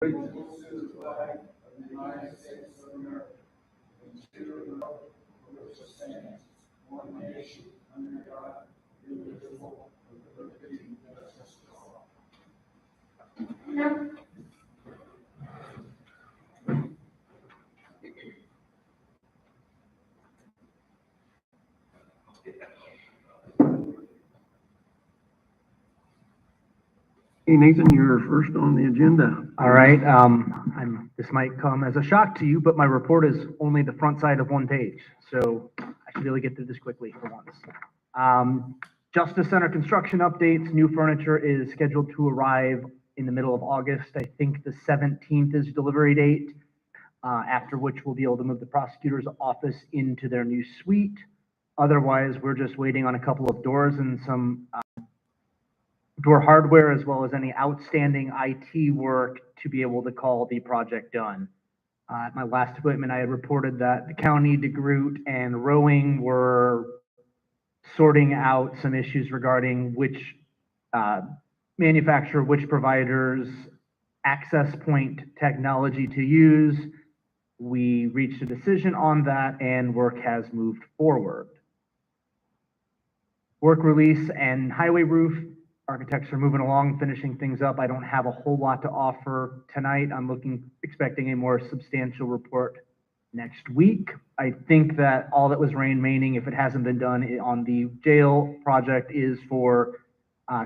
allegiance to the flag of the United States of America and to the republic for which it stands, one nation, under God, indivisible, with liberty and justice for all. Hey, Nathan, you're first on the agenda. All right. This might come as a shock to you, but my report is only the front side of one page, so I should really get through this quickly for once. Justice Center construction updates. New furniture is scheduled to arrive in the middle of August. I think the 17th is delivery date, after which we'll be able to move the prosecutor's office into their new suite. Otherwise, we're just waiting on a couple of doors and some door hardware, as well as any outstanding IT work to be able to call the project done. At my last appointment, I had reported that the county, DeGroot, and Rowing were sorting out some issues regarding which manufacturer, which provider's access point technology to use. We reached a decision on that, and work has moved forward. Work release and highway roof. Architects are moving along, finishing things up. I don't have a whole lot to offer tonight. I'm expecting a more substantial report next week. I think that all that was remaining, if it hasn't been done on the jail project, is for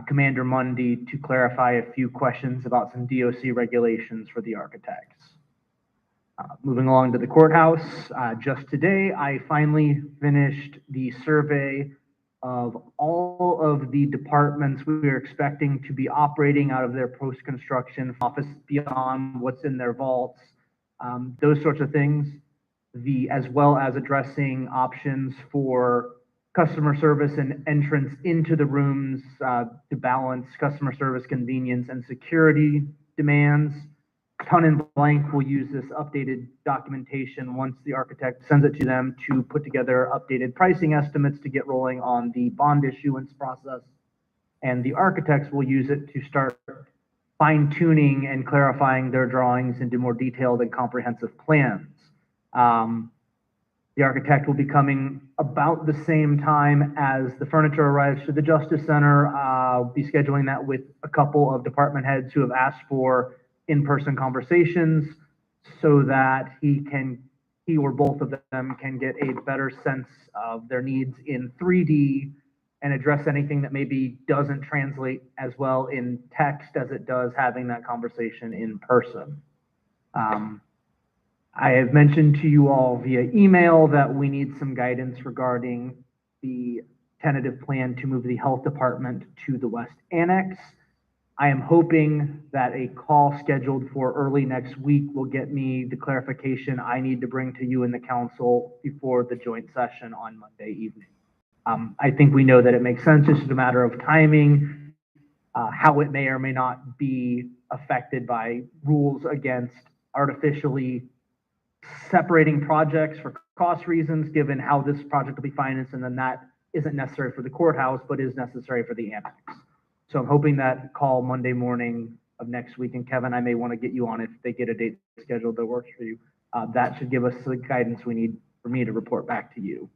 Commander Mundy to clarify a few questions about some DOC regulations for the architects. Moving along to the courthouse, just today, I finally finished the survey of all of the departments we are expecting to be operating out of their post-construction office beyond what's in their vaults, those sorts of things, as well as addressing options for customer service and entrance into the rooms to balance customer service convenience and security demands. Ton and Blank will use this updated documentation once the architect sends it to them to put together updated pricing estimates to get rolling on the bond issuance process. And the architects will use it to start fine-tuning and clarifying their drawings into more detailed and comprehensive plans. The architect will be coming about the same time as the furniture arrives to the Justice Center. I'll be scheduling that with a couple of department heads who have asked for in-person conversations so that he or both of them can get a better sense of their needs in 3D and address anything that maybe doesn't translate as well in text as it does having that conversation in person. I have mentioned to you all via email that we need some guidance regarding the tentative plan to move the health department to the West Annex. I am hoping that a call scheduled for early next week will get me the clarification I need to bring to you and the council before the joint session on Monday evening. I think we know that it makes sense, just a matter of timing, how it may or may not be affected by rules against artificially separating projects for cost reasons, given how this project will be financed, and then that isn't necessary for the courthouse, but is necessary for the annex. So I'm hoping that call Monday morning of next week, and Kevin, I may want to get you on if they get a date scheduled that works for you. That should give us the guidance we need for me to report back to you.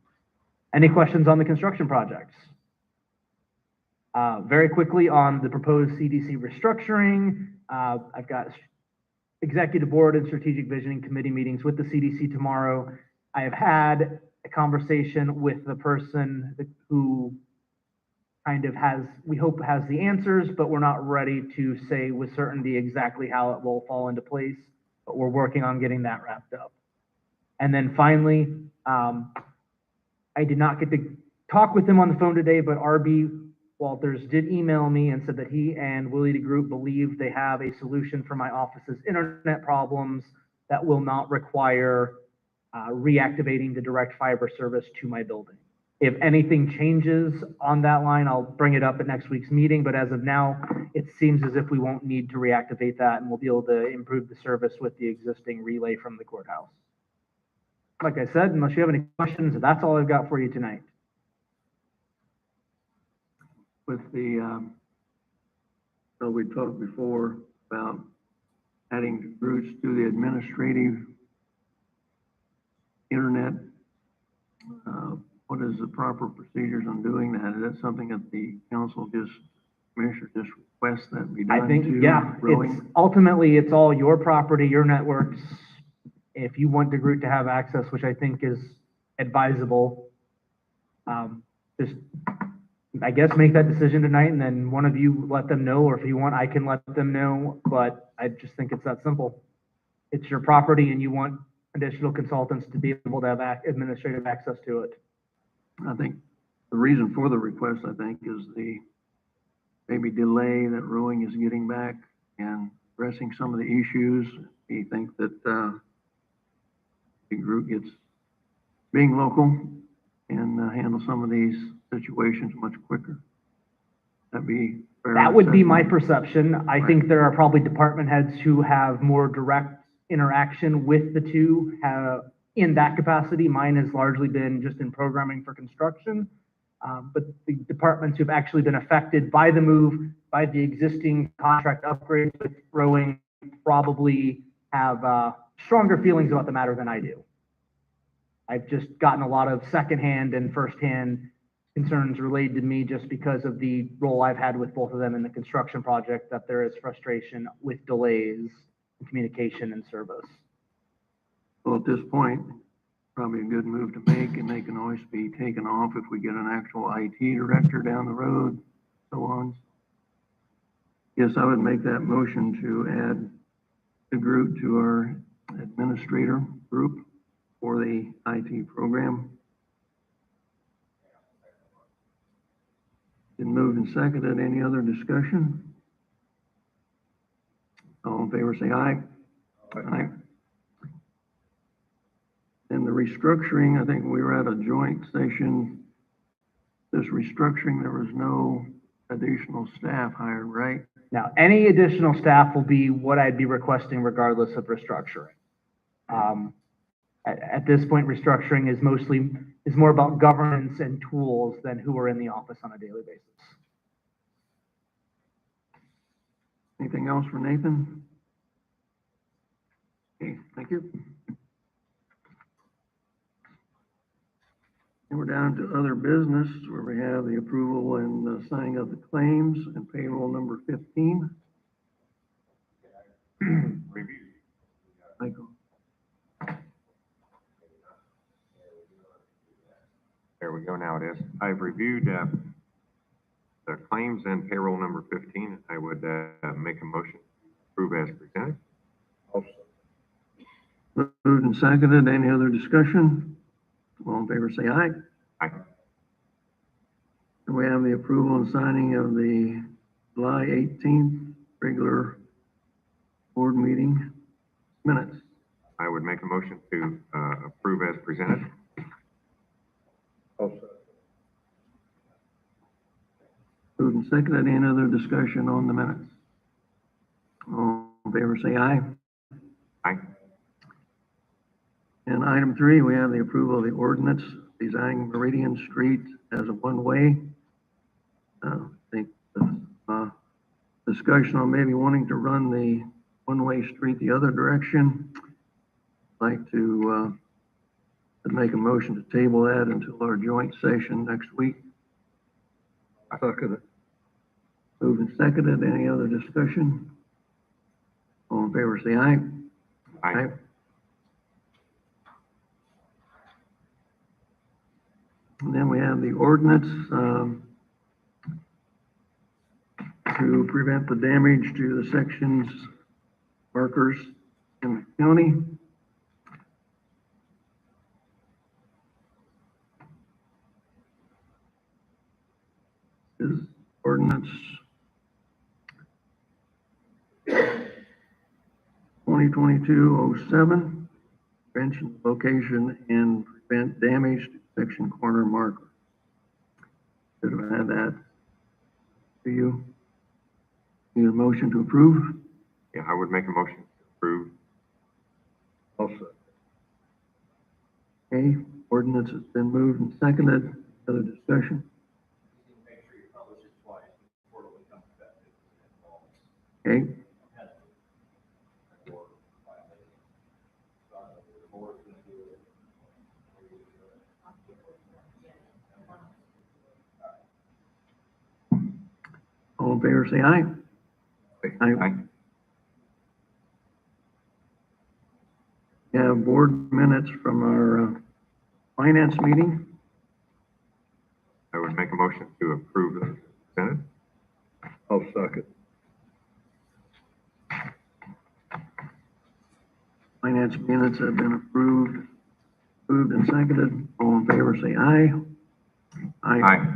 Any questions on the construction projects? Very quickly on the proposed CDC restructuring, I've got executive board and strategic visioning committee meetings with the CDC tomorrow. I have had a conversation with the person who kind of we hope has the answers, but we're not ready to say with certainty exactly how it will fall into place, but we're working on getting that wrapped up. And then finally, I did not get to talk with him on the phone today, but RB Walters did email me and said that he and Willie DeGroot believe they have a solution for my office's internet problems that will not require reactivating the direct fiber service to my building. If anything changes on that line, I'll bring it up at next week's meeting, but as of now, it seems as if we won't need to reactivate that and we'll be able to improve the service with the existing relay from the courthouse. Like I said, unless you have any questions, that's all I've got for you tonight. With the, we talked before about adding routes to the administrative internet. What is the proper procedures on doing that? Is that something that the council commissioner just requests that be done? I think, to yeah, Rowing? it's ultimately, it's all your property, your networks. If you want the group to have access, which I think is advisable, just, I guess, make that decision tonight, and then one of you let them know, or if you want, I can let them know, but I just think it's that simple. It's your property, and you want additional consultants to be able to have administrative access to it. I think the reason for the request, I think, is the maybe delay that Rowing is getting back and addressing some of the issues. We think that the group gets being local and handle some of these situations much quicker. That'd be fair. That would be my perception. I Right. think there are probably department heads who have more direct interaction with the two in that capacity. Mine has largely been just in programming for construction. But the departments who've actually been affected by the move, by the existing contract upgrades with Rowing, probably have stronger feelings about the matter than I do. I've just gotten a lot of secondhand and firsthand concerns relayed to me just because of the role I've had with both of them in the construction project, that there is frustration with delays in communication and service. Well, at this point, probably a good move to make, and they can always be taken off if we get an actual IT director down the road, so on. Yes, I would make that motion to add the group to our administrator group for the IT program. Been moved and seconded. Any other discussion? All in favor, say aye. Aye. And the restructuring, I think we were at a joint session. This restructuring, there was no additional staff hired, right? Now, any additional staff will be what I'd be requesting regardless of restructuring. At this point, restructuring is more about governance and tools than who are in the office on a daily basis. Anything else for Nathan? Okay, thank you. And we're down to other business where we have the approval and the signing of the claims and payroll number 15. Michael. There we go, now it is. I've reviewed the claims and payroll number 15. I would make a motion to approve as presented. Moved and seconded. Any other discussion? All in favor, say aye. Aye. And we have the approval and signing of the July 18th regular board meeting minutes. I would make a motion to approve as presented. Moved and seconded. Any other discussion on the minutes? All in favor, say aye. Aye. And item 3, we have the approval of the ordinance designing Meridian Street as a one-way. I think the discussion on maybe wanting to run the one-way street the other direction. I'd like to make a motion to table that until our joint session next week. Second it. Moved and seconded. Any other discussion? All in favor, say aye. Aye. And then we have the ordinance to prevent the damage to the sections markers in the county. Is ordinance 2022-07, prevention, location, and prevent damage to section corner marker. Should have had that. Do you need a motion to approve? Yeah, I would make a motion to approve. Also. Okay, ordinance has been moved and seconded. Other discussion? Make sure you publish it twice before it becomes effective. Okay. in favor, say aye. Aye. We have board minutes from our finance meeting. I would make a motion to approve as presented. I'll second. Finance minutes have been approved and seconded. All in favor, say aye. Aye.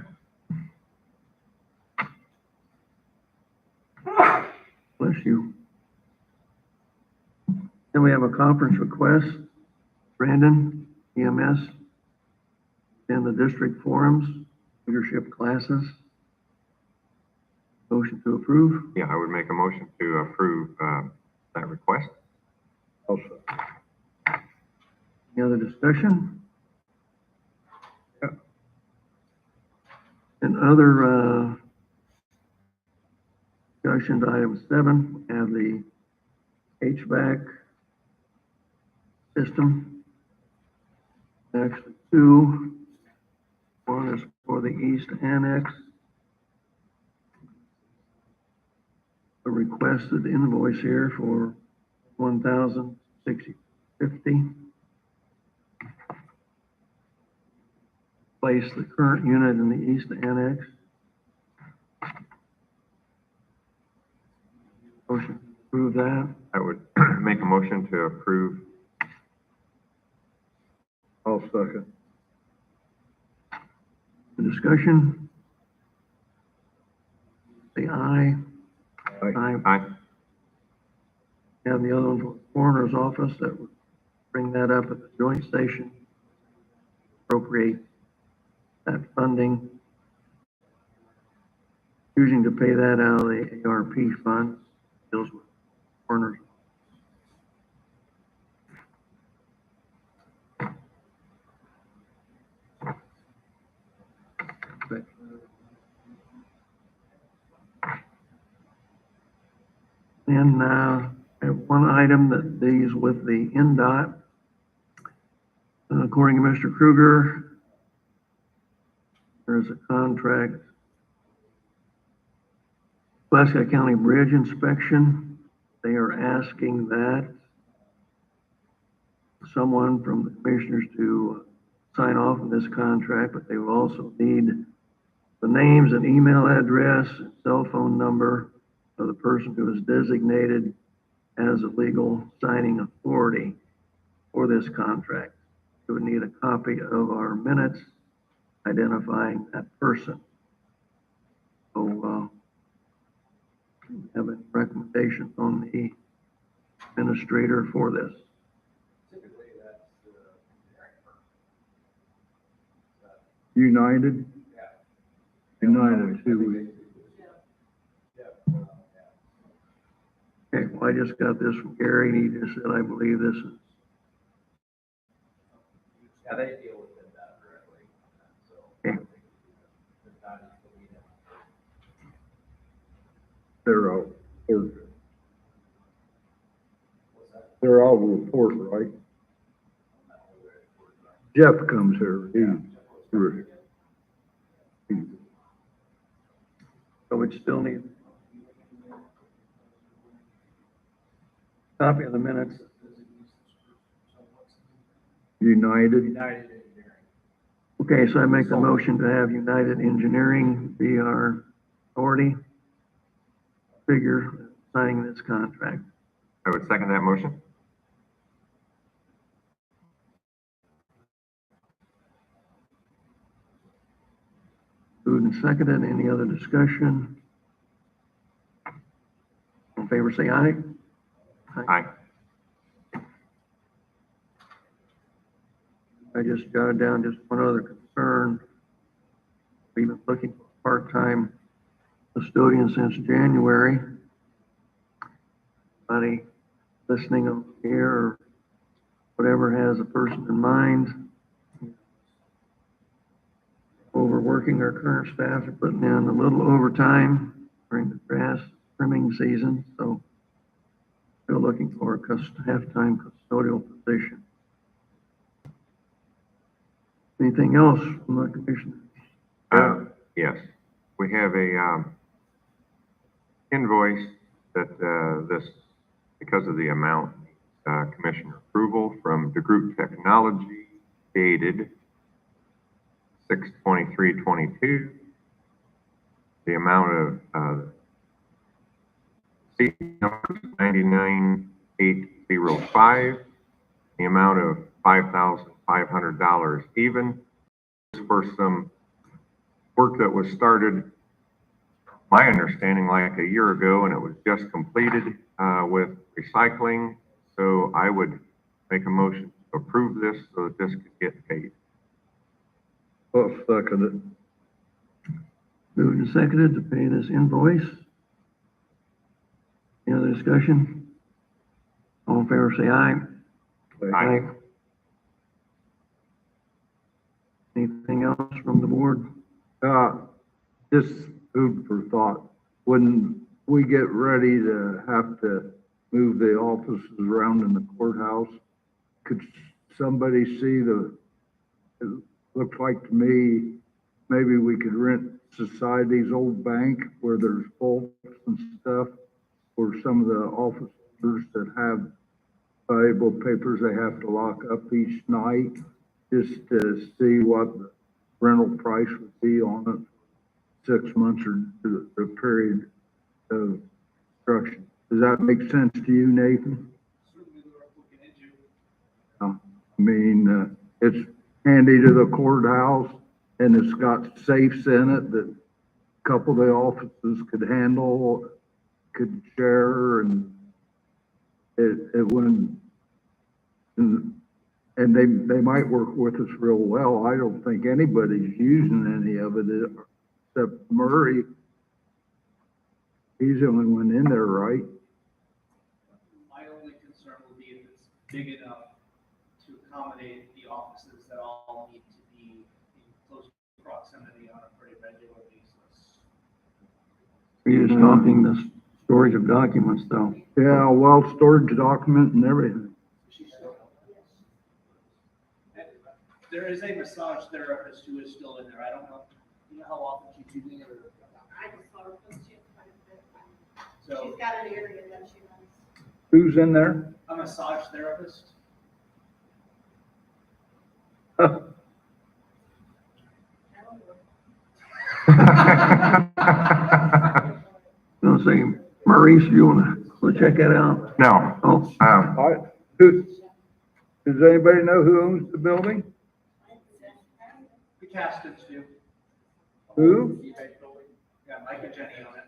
Bless you. Then we have a conference request. Brandon, EMS, and the district forums, leadership classes. Motion to approve. Yeah, I would make a motion to approve that request. I'll second. Any other discussion? Yeah. And other discussions, item 7, we have the HVAC system. Actually, 2. One is for the East Annex. A requested invoice here for $1,060.50. Place the current unit in the East Annex. Motion to approve that. I would make a motion to approve. I'll second. The discussion. Say aye. Aye. Aye. And the other one from the coroner's office that would bring that up at the joint station. Appropriate that funding. Choosing to pay that out of the ARP fund. Deals with coroner's. And I have one item that deals with the NDOT. According to Mr. Kruger, there's a contract, Pulaski County Bridge inspection. They are asking that someone from the commissioners to sign off on this contract, but they will also need the names and email address and cell phone number of the person who is designated as a legal signing authority for this contract. We would need a copy of our minutes identifying that person. So, have any recommendations on the administrator for this? Typically, that's the director. United? Yeah. United, too. Okay, well, I just got this from Gary, and he just said, I believe this is, Yeah, they deal with it that directly, so. Okay. There's not as many that- They're all report. What's that? They're all report, right? Jeff comes here. so we'd still need a copy of the minutes. United. United Engineering. Okay, so I make the motion to have United Engineering be our authority figure signing this contract. I would second that motion. Moved and seconded. Any other discussion? All in favor, say aye. Aye. I just jotted down just one other concern. We've been looking for a part-time custodian since January. Anybody listening over here or whatever has a person in mind? Overworking our current staff and putting in a little overtime during the grass trimming season, so still looking for a half-time custodial position. Anything else from the commission? Yes, we have a invoice that this, because of the amount, commissioner approval from DeGroot Technology dated 6/23/22. The amount of seat number 99,805. The amount of $5,500 even for some work that was started, my understanding, like a year ago, and it was just completed with recycling. So I would make a motion to approve this so that this could get paid. I'll second it. Moved and seconded to pay this invoice. Any other discussion? All in favor, say aye. Aye. Anything else from the board? Just food for thought. When we get ready to have to move the offices around in the courthouse, could somebody see it looks like to me, maybe we could rent Society's old bank where there's bolts and stuff for some of the officers that have valuable papers they have to lock up each night, just to see what the rental price would be on it, 6 months or the period of construction. Does that make sense to you, Nathan? Certainly worth looking into. I mean, it's handy to the courthouse, and it's got safes in it that a couple of the offices could handle, could share, and it wouldn't, and they might work with us real well. I don't think anybody's using any of it except Murray. He's the only one in there, right? My only concern will be if it's big enough to accommodate the offices that all need to be in close proximity on a pretty regular basis. You're just talking the storage of documents, though. Yeah, well, storage document and everything. There is a massage therapist who is still in there. I don't know, you know how often she's using it or? I just saw her post it quite a bit. So She's got an area that she runs. Who's in there? a massage therapist. Gonna say, Maurice, you wanna go check that out? No, Oh, Does anybody know who owns the building? The Castons do. Who? Yeah, Mike and Jenny own it.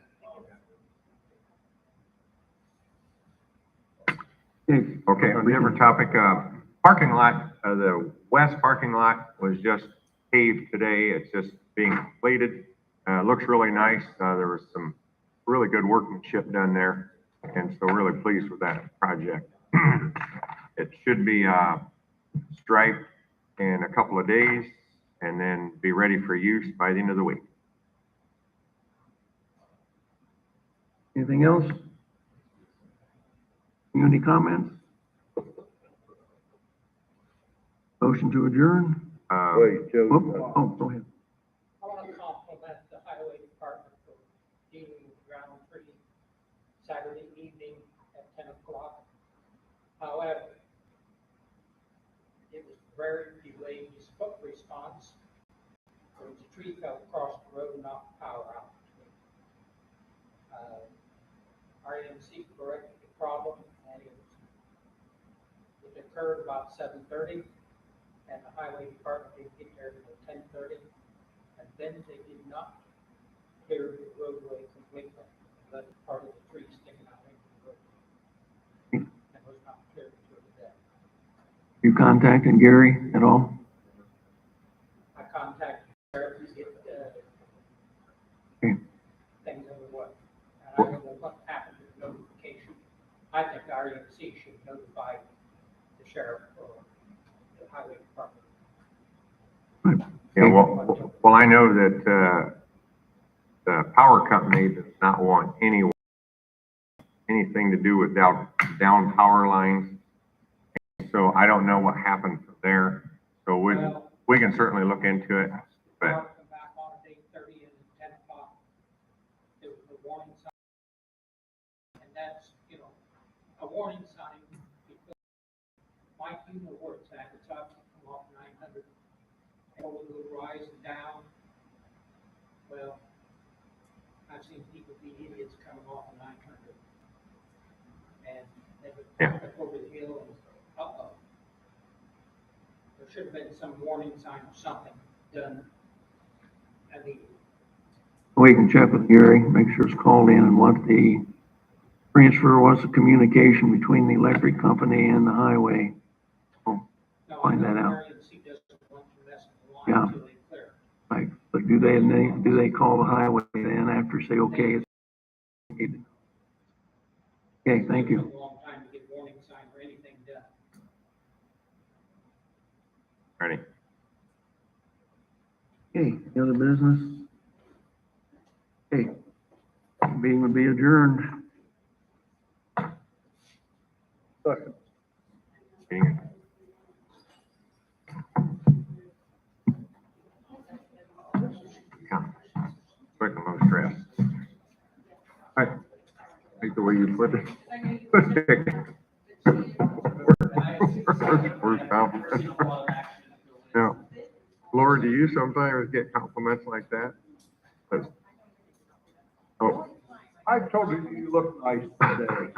okay. okay, on a different topic, parking lot, the west parking lot was just paved today. It's just being completed. Looks really nice. There was some really good workmanship done there, and so really pleased with that project. It should be striped in a couple of days and then be ready for use by the end of the week. Anything else? Any comments? Motion to adjourn? Wait, Joe. Oh, go ahead. I want to compliment the highway department for dealing with ground tree Saturday evening at 10 o'clock. However, it was very delayed response. There was a tree fell across the road and knocked the power out. RMC corrected the problem, and it occurred about 7:30, and the highway department didn't get there until 10:30. And then they did not clear the roadway completely, left part of the tree sticking out into the road. And was not cleared through the day. You contacted Gary at all? I contacted her to get Okay. things underway. And I don't know what happened with notification. I think RMC should notify the sheriff or the highway department. Yeah, well, I know that the power company does not want anything to do with down power lines. So I don't know what happened from there. So we can certainly look into it, but. Come back on at 8:30 and 10 o'clock. There was a warning sign. that's, you know, a warning sign. Because Mike, you know where it's at, it's up, come off 900, and over the rise and down. Well, I've seen people be idiots coming off of 900. And they would Yeah. back up over the hill and, uh-oh. There should have been some warning sign or something done. I mean, We can check with Gary, make sure it's called in and what the transfer was, the communication between the electric company and the highway. no, Find I know that out. Meridian Street doesn't want to mess with the line Yeah. until they clear. Right, but do they call the highway then after say, okay, it's. Okay, thank you. It took a long time to get warning sign or anything done. Ready? Okay, any other business? Okay, meeting will be adjourned. Meeting. Yeah. Quick and low stress. I like the way you put it. Worst compliment. Yeah. Laura, do you sometimes get compliments like that? Oh, I told you you look nice today.